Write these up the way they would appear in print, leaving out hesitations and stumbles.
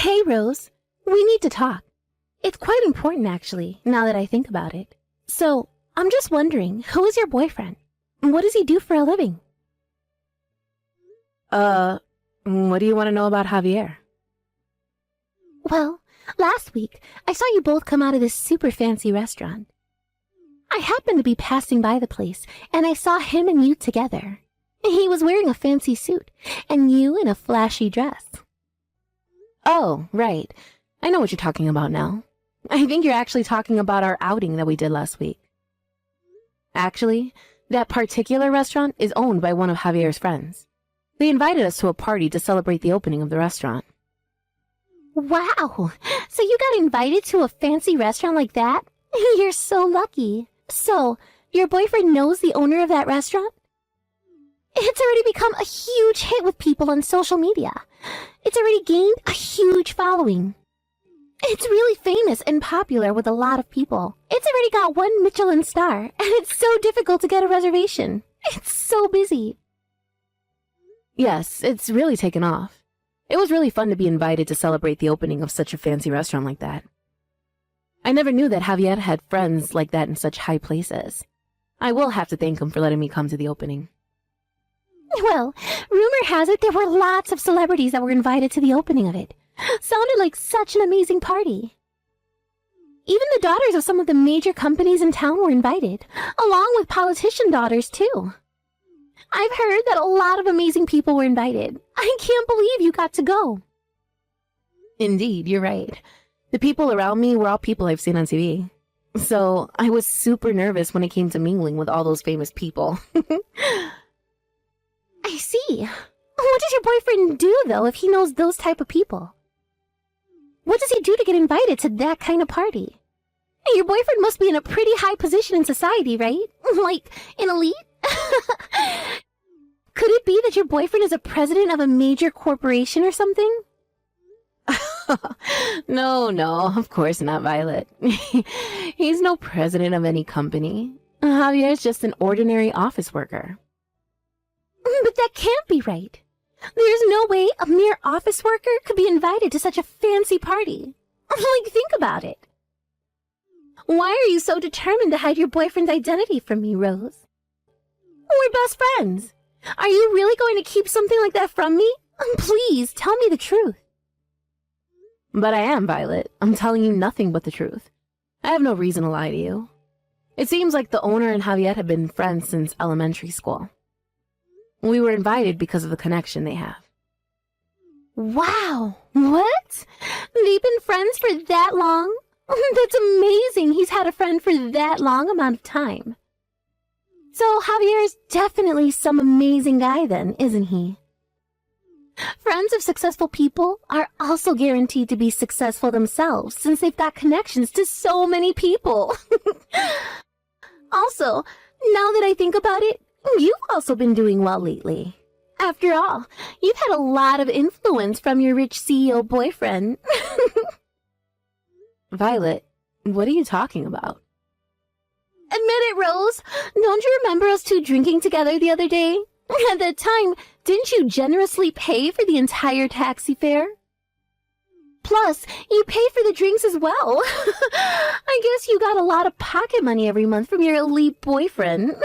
Hey, Rose. We need to talk. It's quite important, actually, now that I think about it. So, I'm just wondering, who is your boyfriend? What does he do for a living? What do you want to know about Javier? Well, last week, I saw you both come out of this super fancy restaurant. I happened to be passing by the place, and I saw him and you together. He was wearing a fancy suit, and you in a flashy dress. Oh, right. I know what you're talking about now. I think you're actually talking about our outing that we did last week. Actually, that particular restaurant is owned by one of Javier's friends. They invited us to a party to celebrate the opening of the restaurant. Wow! So you got invited to a fancy restaurant like that? You're so lucky. So, your boyfriend knows the owner of that restaurant? It's already become a huge hit with people on social media. It's already gained a huge following. It's really famous and popular with a lot of people. It's already got 1 Michelin star, and it's so difficult to get a reservation. It's so busy. Yes, it's really taken off. It was really fun to be invited to celebrate the opening of such a fancy restaurant like that. I never knew that Javier had friends like that in such high places. I will have to thank him for letting me come to the opening. Well, rumor has it there were lots of celebrities that were invited to the opening of it. Sounded like such an amazing party. Even the daughters of some of the major companies in town were invited, along with politician daughters too. I've heard that a lot of amazing people were invited. I can't believe you got to go. Indeed, you're right. The people around me were all people I've seen on TV. So I was super nervous when it came to mingling with all those famous people. I see. What does your boyfriend do, though, if he knows those type of people? What does he do to get invited to that kind of party? Your boyfriend must be in a pretty high position in society, right? Like, an elite? Could it be that your boyfriend is a president of a major corporation or something? No, of course not, Violet. He's no president of any company. Javier's just an ordinary office worker. But that can't be right. There's no way a mere office worker could be invited to such a fancy party. Like, think about it. Why are you so determined to hide your boyfriend's identity from me, Rose? We're best friends. Are you really going to keep something like that from me? Please, tell me the truth. But I am, Violet. I'm telling you nothing but the truth. I have no reason to lie to you. It seems like the owner and Javier have been friends since elementary school. We were invited because of the connection they have. Wow! What? They've been friends for that long? That's amazing he's had a friend for that long amount of time. So Javier's definitely some amazing guy then, isn't he? Friends of successful people are also guaranteed to be successful themselves since they've got connections to so many people. Also, now that I think about it, you've also been doing well lately. After all, you've had a lot of influence from your rich CEO boyfriend. Violet, what are you talking about? Admit it, Rose. Don't you remember us two drinking together the other day? At that time, didn't you generously pay for the entire taxi fare? Plus, you paid for the drinks as well. I guess you got a lot of pocket money every month from your elite boyfriend.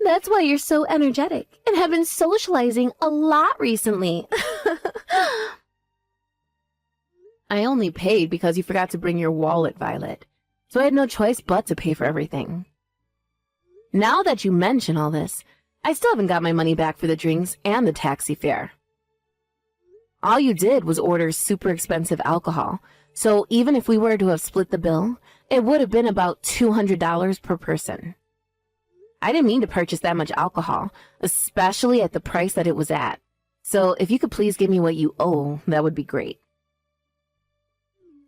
That's why you're so energetic and have been socializing a lot recently. I only paid because you forgot to bring your wallet, Violet. So I had no choice but to pay for everything. Now that you mention all this, I still haven't got my money back for the drinks and the taxi fare. All you did was order super expensive alcohol, so even if we were to have split the bill, it would have been about $200 per person. I didn't mean to purchase that much alcohol, especially at the price that it was at. So if you could please give me what you owe, that would be great.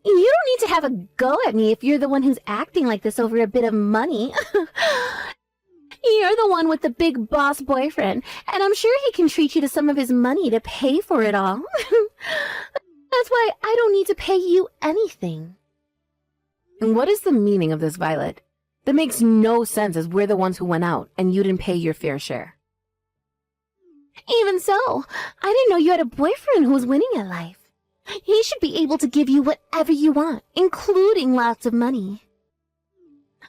You don't need to have a go at me if you're the one who's acting like this over a bit of money. You're the one with the big boss boyfriend, and I'm sure he can treat you to some of his money to pay for it all. That's why I don't need to pay you anything. And what is the meaning of this, Violet? That makes no sense as we're the ones who went out and you didn't pay your fair share. Even so, I didn't know you had a boyfriend who was winning at life. He should be able to give you whatever you want, including lots of money.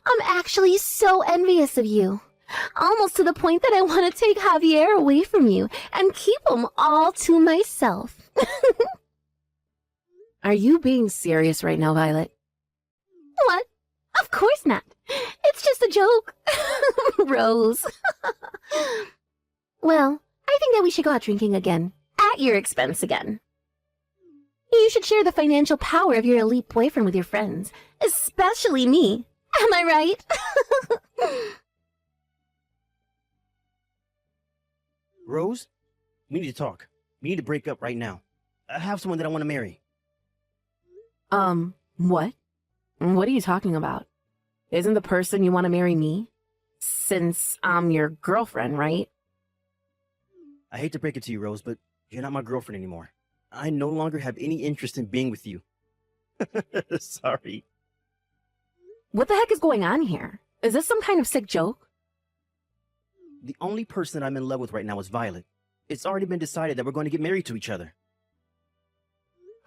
I'm actually so envious of you. Almost to the point that I want to take Javier away from you and keep him all to myself. Are you being serious right now, Violet? What? Of course not. It's just a joke. Rose. Well, I think that we should go out drinking again. At your expense again. You should share the financial power of your elite boyfriend with your friends. Especially me. Am I right? Rose, we need to talk. We need to break up right now. I have someone that I want to marry. What? What are you talking about? Isn't the person you want to marry me? Since I'm your girlfriend, right? I hate to break it to you, Rose, but you're not my girlfriend anymore. I no longer have any interest in being with you. Sorry. What the heck is going on here? Is this some kind of sick joke? The only person that I'm in love with right now is Violet. It's already been decided that we're going to get married to each other.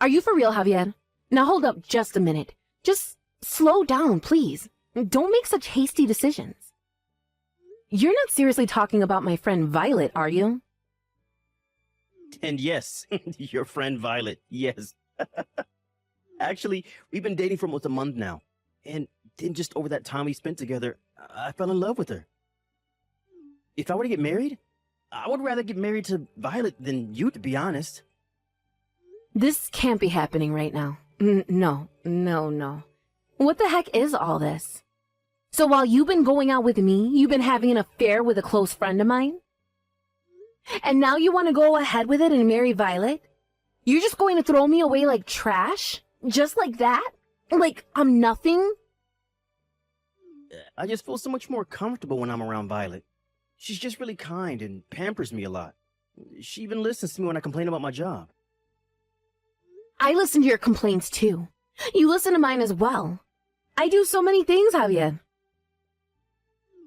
Are you for real, Javier? Now hold up just a minute. Just slow down, please. Don't make such hasty decisions. You're not seriously talking about my friend Violet, are you? And yes, your friend Violet, yes. Actually, we've been dating for almost a month now. And then just over that time we spent together, I fell in love with her. If I were to get married, I would rather get married to Violet than you, to be honest. This can't be happening right now. No. What the heck is all this? So while you've been going out with me, you've been having an affair with a close friend of mine? And now you want to go ahead with it and marry Violet? You're just going to throw me away like trash? Just like that? Like I'm nothing? I just feel so much more comfortable when I'm around Violet. She's just really kind and pampers me a lot. She even listens to me when I complain about my job. I listen to your complaints too. You listen to mine as well. I do so many things, Javier.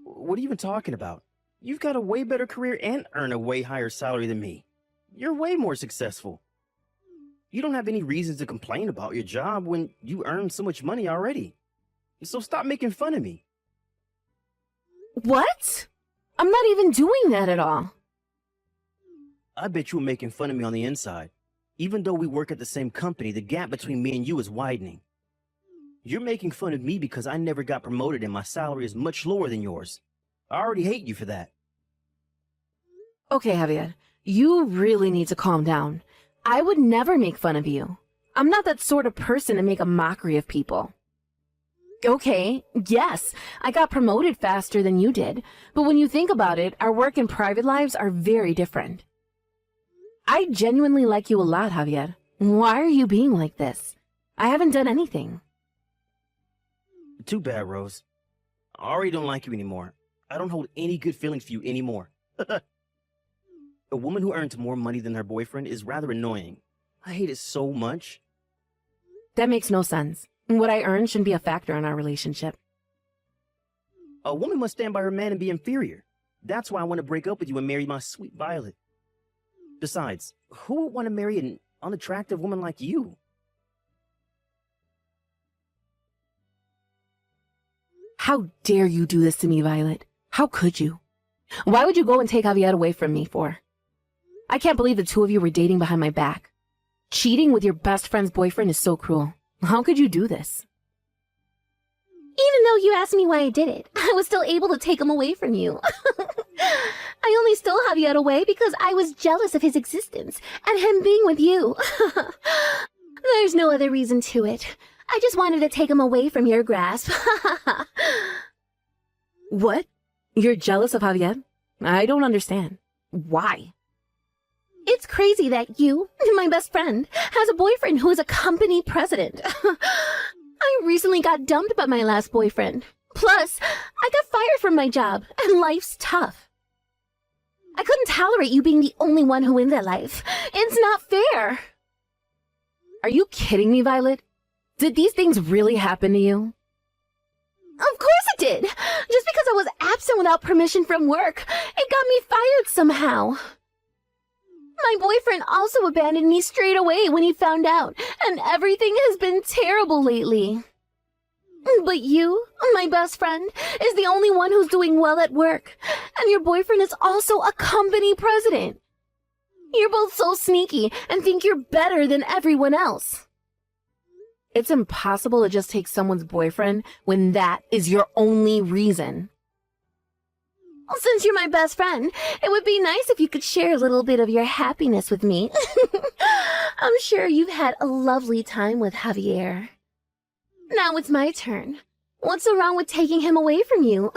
What are you even talking about? You've got a way better career and earn a way higher salary than me. You're way more successful. You don't have any reasons to complain about your job when you earn so much money already. So stop making fun of me. What? I'm not even doing that at all. I bet you were making fun of me on the inside. Even though we work at the same company, the gap between me and you is widening. You're making fun of me because I never got promoted and my salary is much lower than yours. I already hate you for that. Okay, Javier, you really need to calm down. I would never make fun of you. I'm not that sort of person to make a mockery of people. Okay, yes, I got promoted faster than you did, but when you think about it, our work and private lives are very different. I genuinely like you a lot, Javier. Why are you being like this? I haven't done anything. Too bad, Rose. I already don't like you anymore. I don't hold any good feelings for you anymore. A woman who earns more money than her boyfriend is rather annoying. I hate it so much. That makes no sense. What I earn shouldn't be a factor in our relationship. A woman must stand by her man and be inferior. That's why I want to break up with you and marry my sweet Violet. Besides, who would want to marry an unattractive woman like you? How dare you do this to me, Violet? How could you? Why would you go and take Javier away from me for? I can't believe the two of you were dating behind my back. Cheating with your best friend's boyfriend is so cruel. How could you do this? Even though you asked me why I did it, I was still able to take him away from you. I only stole Javier away because I was jealous of his existence and him being with you. There's no other reason to it. I just wanted to take him away from your grasp. What? You're jealous of Javier? I don't understand. Why? It's crazy that you, my best friend, has a boyfriend who is a company president. I recently got dumped by my last boyfriend. Plus, I got fired from my job, and life's tough. I couldn't tolerate you being the only one who wins that life. It's not fair. Are you kidding me, Violet? Did these things really happen to you? Of course it did. Just because I was absent without permission from work, it got me fired somehow. My boyfriend also abandoned me straight away when he found out, and everything has been terrible lately. But you, my best friend, is the only one who's doing well at work, and your boyfriend is also a company president. You're both so sneaky and think you're better than everyone else. It's impossible to just take someone's boyfriend when that is your only reason. Since you're my best friend, it would be nice if you could share a little bit of your happiness with me. I'm sure you've had a lovely time with Javier. Now it's my turn. What's so wrong with taking him away from you?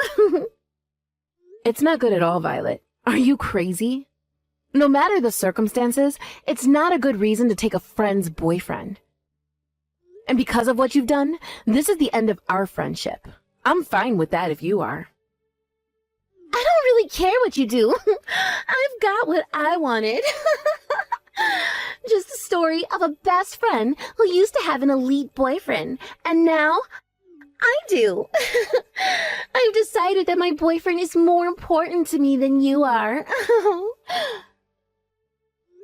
It's not good at all, Violet. Are you crazy? No matter the circumstances, it's not a good reason to take a friend's boyfriend. And because of what you've done, this is the end of our friendship. I'm fine with that if you are. I don't really care what you do. I've got what I wanted. Just a story of a best friend who used to have an elite boyfriend, and now I do. I've decided that my boyfriend is more important to me than you are.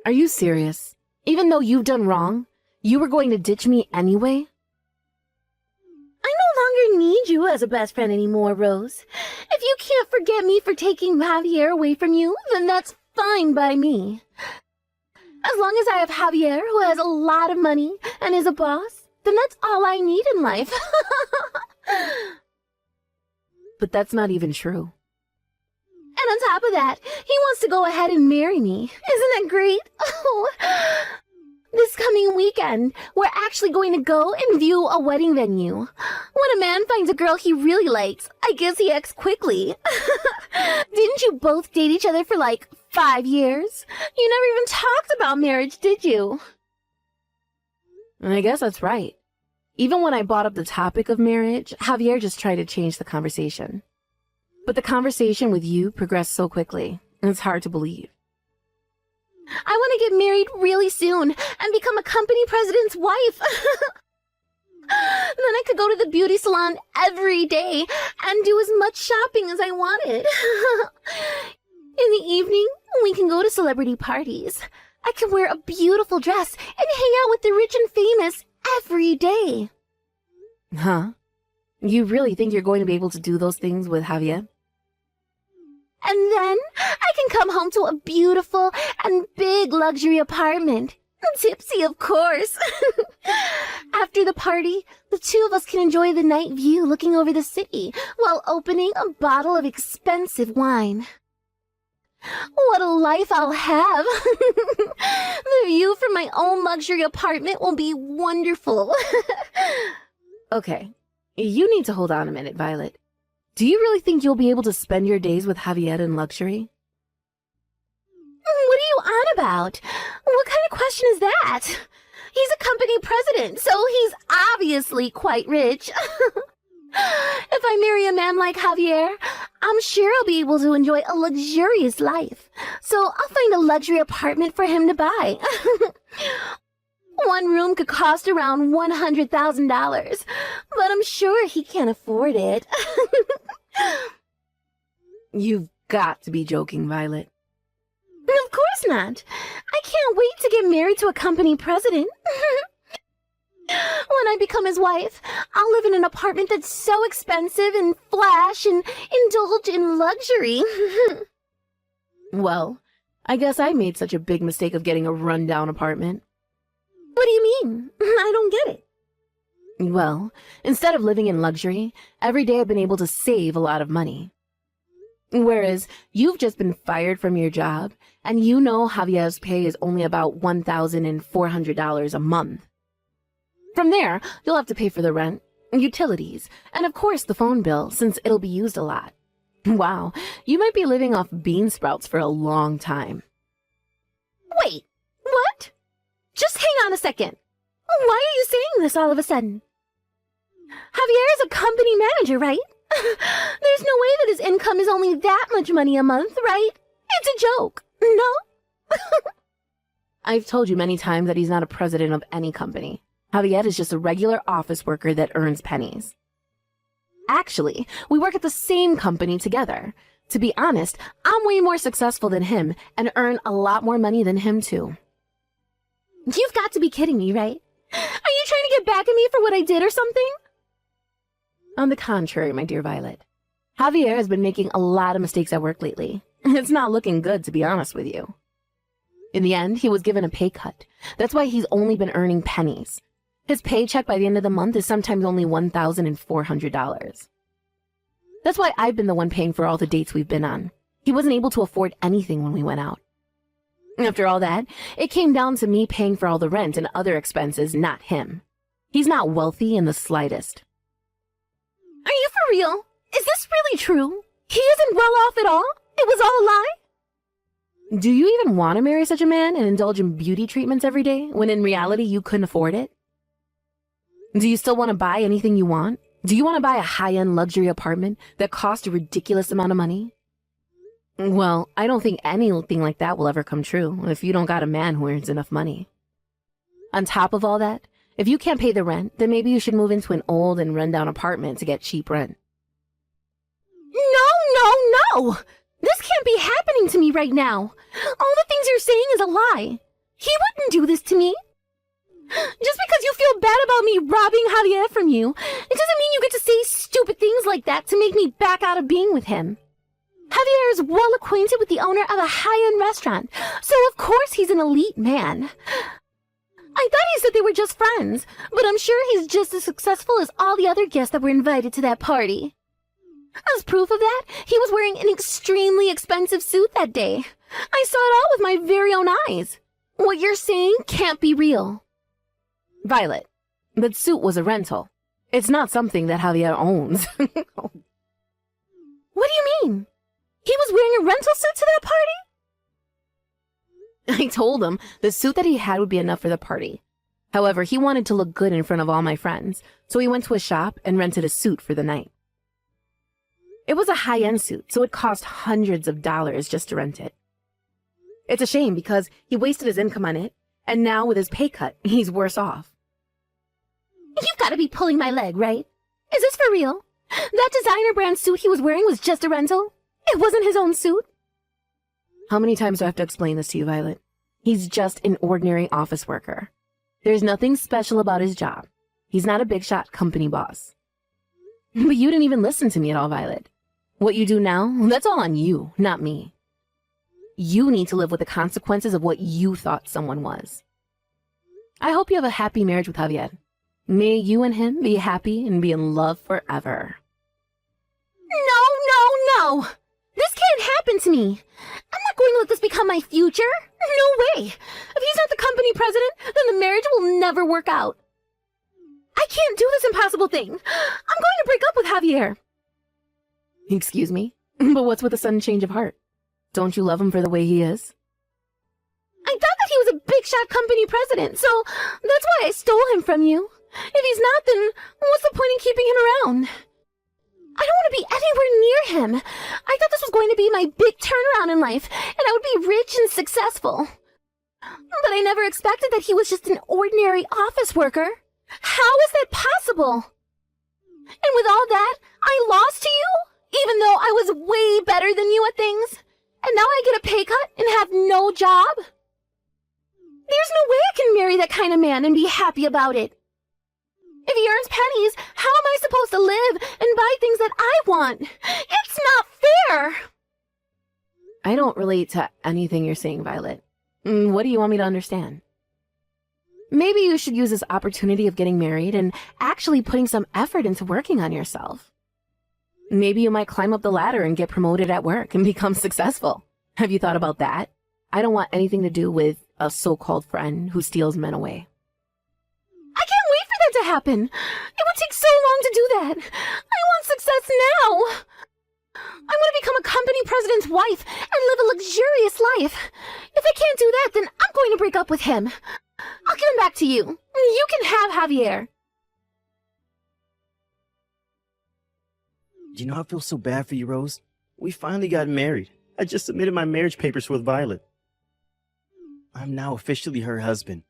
Are you serious? Even though you've done wrong, you were going to ditch me anyway? I no longer need you as a best friend anymore, Rose. If you can't forget me for taking Javier away from you, then that's fine by me. As long as I have Javier, who has a lot of money and is a boss, then that's all I need in life. But that's not even true. And on top of that, he wants to go ahead and marry me. Isn't that great? Oh. This coming weekend, we're actually going to go and view a wedding venue. When a man finds a girl he really likes, I guess he acts quickly. Didn't you both date each other for like 5 years? You never even talked about marriage, did you? I guess that's right. Even when I brought up the topic of marriage, Javier just tried to change the conversation. But the conversation with you progressed so quickly, and it's hard to believe. I want to get married really soon and become a company president's wife. Then I could go to the beauty salon every day and do as much shopping as I wanted. In the evening, we can go to celebrity parties. I can wear a beautiful dress and hang out with the rich and famous every day. Huh? You really think you're going to be able to do those things with Javier? And then I can come home to a beautiful and big luxury apartment. Tipsy, of course. After the party, the two of us can enjoy the night view looking over the city while opening a bottle of expensive wine. What a life I'll have. The view from my own luxury apartment will be wonderful. Okay, you need to hold on a minute, Violet. Do you really think you'll be able to spend your days with Javier in luxury? What are you on about? What kind of question is that? He's a company president, so he's obviously quite rich. If I marry a man like Javier, I'm sure I'll be able to enjoy a luxurious life. So I'll find a luxury apartment for him to buy. One room could cost around $100,000, but I'm sure he can't afford it. You've got to be joking, Violet. Of course not. I can't wait to get married to a company president. When I become his wife, I'll live in an apartment that's so expensive and flash and indulge in luxury. Well, I guess I made such a big mistake of getting a rundown apartment. What do you mean? I don't get it. Well, instead of living in luxury, every day I've been able to save a lot of money. Whereas you've just been fired from your job, and you know Javier's pay is only about $1,400 a month. From there, you'll have to pay for the rent, utilities, and of course the phone bill, since it'll be used a lot. Wow, you might be living off bean sprouts for a long time. Wait, what? Just hang on a second. Why are you saying this all of a sudden? Javier is a company manager, right? There's no way that his income is only that much money a month, right? It's a joke, no? I've told you many times that he's not a president of any company. Javier is just a regular office worker that earns pennies. Actually, we work at the same company together. To be honest, I'm way more successful than him and earn a lot more money than him too. You've got to be kidding me, right? Are you trying to get back at me for what I did or something? On the contrary, my dear Violet, Javier has been making a lot of mistakes at work lately. It's not looking good, to be honest with you. In the end, he was given a pay cut. That's why he's only been earning pennies. His paycheck by the end of the month is sometimes only $1,400. That's why I've been the one paying for all the dates we've been on. He wasn't able to afford anything when we went out. After all that, it came down to me paying for all the rent and other expenses, not him. He's not wealthy in the slightest. Are you for real? Is this really true? He isn't well off at all? It was all a lie? Do you even want to marry such a man and indulge in beauty treatments every day, when in reality you couldn't afford it? Do you still want to buy anything you want? Do you want to buy a high-end luxury apartment that costs a ridiculous amount of money? Well, I don't think anything like that will ever come true if you don't got a man who earns enough money. On top of all that, if you can't pay the rent, then maybe you should move into an old and run-down apartment to get cheap rent. No! This can't be happening to me right now. All the things you're saying is a lie. He wouldn't do this to me. Just because you feel bad about me robbing Javier from you, it doesn't mean you get to say stupid things like that to make me back out of being with him. Javier is well acquainted with the owner of a high-end restaurant, so of course he's an elite man. I thought he said they were just friends, but I'm sure he's just as successful as all the other guests that were invited to that party. As proof of that, he was wearing an extremely expensive suit that day. I saw it all with my very own eyes. What you're saying can't be real. Violet, that suit was a rental. It's not something that Javier owns. What do you mean? He was wearing a rental suit to that party? I told him the suit that he had would be enough for the party. However, he wanted to look good in front of all my friends, so he went to a shop and rented a suit for the night. It was a high-end suit, so it cost hundreds of dollars just to rent it. It's a shame because he wasted his income on it, and now with his pay cut, he's worse off. You've got to be pulling my leg, right? Is this for real? That designer brand suit he was wearing was just a rental? It wasn't his own suit? How many times do I have to explain this to you, Violet? He's just an ordinary office worker. There's nothing special about his job. He's not a big-shot company boss. But you didn't even listen to me at all, Violet. What you do now, that's all on you, not me. You need to live with the consequences of what you thought someone was. I hope you have a happy marriage with Javier. May you and him be happy and be in love forever. No! This can't happen to me. I'm not going to let this become my future. No way. If he's not the company president, then the marriage will never work out. I can't do this impossible thing. I'm going to break up with Javier. Excuse me? But what's with a sudden change of heart? Don't you love him for the way he is? I thought that he was a big-shot company president, so that's why I stole him from you. If he's not, then what's the point in keeping him around? I don't want to be anywhere near him. I thought this was going to be my big turnaround in life, and I would be rich and successful. But I never expected that he was just an ordinary office worker. How is that possible? And with all that, I lost to you, even though I was way better than you at things. And now I get a pay cut and have no job? There's no way I can marry that kind of man and be happy about it. If he earns pennies, how am I supposed to live and buy things that I want? It's not fair! I don't relate to anything you're saying, Violet. What do you want me to understand? Maybe you should use this opportunity of getting married and actually putting some effort into working on yourself. Maybe you might climb up the ladder and get promoted at work and become successful. Have you thought about that? I don't want anything to do with a so-called friend who steals men away. I can't wait for that to happen. It would take so long to do that. I want success now. I want to become a company president's wife and live a luxurious life. If I can't do that, then I'm going to break up with him. I'll give him back to you. You can have Javier. You know, I feel so bad for you, Rose. We finally got married. I just submitted my marriage papers with Violet. I'm now officially her husband.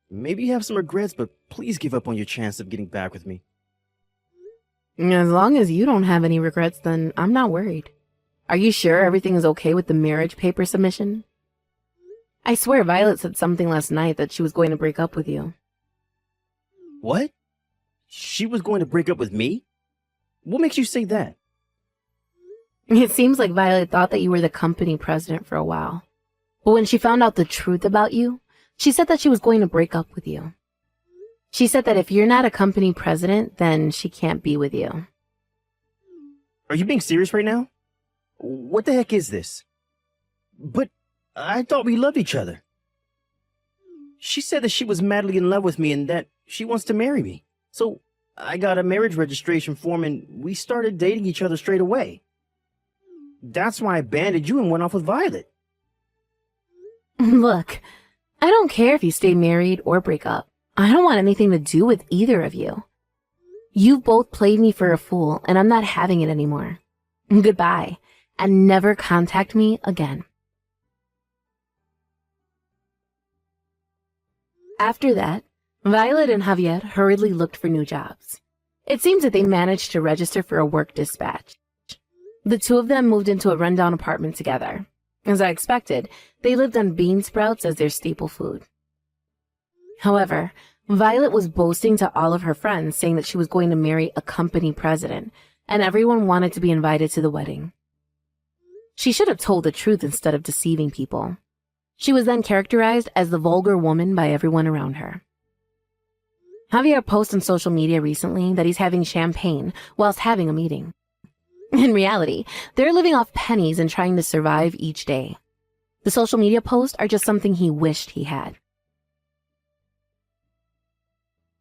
Maybe you have some regrets, but please give up on your chance of getting back with me. As long as you don't have any regrets, then I'm not worried. Are you sure everything is okay with the marriage paper submission? I swear Violet said something last night that she was going to break up with you. What? She was going to break up with me? What makes you say that? It seems like Violet thought that you were the company president for a while. But when she found out the truth about you, she said that she was going to break up with you. She said that if you're not a company president, then she can't be with you. Are you being serious right now? What the heck is this? But I thought we loved each other. She said that she was madly in love with me and that she wants to marry me. So I got a marriage registration form and we started dating each other straight away. That's why I abandoned you and went off with Violet. Look, I don't care if you stay married or break up. I don't want anything to do with either of you. You've both played me for a fool, and I'm not having it anymore. Goodbye, and never contact me again. After that, Violet and Javier hurriedly looked for new jobs. It seems that they managed to register for a work dispatch. The two of them moved into a rundown apartment together. As I expected, they lived on bean sprouts as their staple food. However, Violet was boasting to all of her friends, saying that she was going to marry a company president, and everyone wanted to be invited to the wedding. She should have told the truth instead of deceiving people. She was then characterized as the vulgar woman by everyone around her. Javier posted on social media recently that he's having champagne whilst having a meeting. In reality, they're living off pennies and trying to survive each day. The social media posts are just something he wished he had.